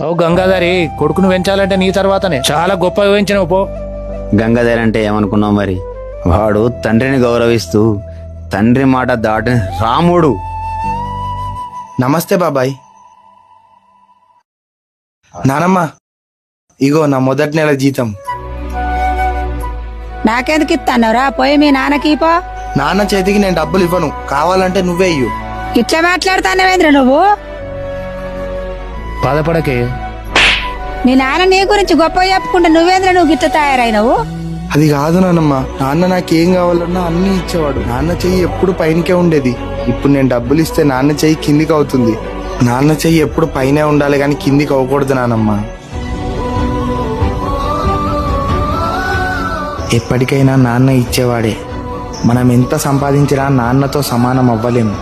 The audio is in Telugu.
ఓ గంగాధరి, కొడుకును పెంచాలంటే నీ తర్వాతనే. చాలా గొప్ప పెంచినవు పో. గంగాధర్ అంటే ఏమనుకున్నావు మరి? వాడు తండ్రిని గౌరవిస్తూ తండ్రి మాట దాటిన రాముడు. నమస్తే బాబాయ్. నానమ్మ, ఇగో నా మొదటి నెల జీతం. నాకెందుకు ఇస్తానవరా? పోయి మీ నాన్నకి పో. నాన్న చేతికి నేను డబ్బులు ఇవ్వను, కావాలంటే నువ్వే ఇయ్యు. ఇట్లా మాట్లాడుతానవేంద్ర నువ్వు? బాధపడకే. మీ నాన్న నీ గురించి గొప్ప చెప్పుకుంటే నువ్వేంద్ర నువ్వు గిట్ల తయారైనవు? అది కాదు నానమ్మ, నాన్న నాకేం కావాలన్నా అన్ని ఇచ్చేవాడు. నాన్న చెయ్యి ఎప్పుడు పైనకే ఉండేది. ఇప్పుడు నేను డబ్బులు ఇస్తే నాన్న చెయ్యి కిందికి అవుతుంది. నాన్న చెయ్యి ఎప్పుడు పైనే ఉండాలి కానీ కిందికి అవ్వకూడదు నానమ్మ. ఎప్పటికైనా నాన్న ఇచ్చేవాడే. మనం ఎంత సంపాదించినా నాన్నతో సమానం అవ్వలేము.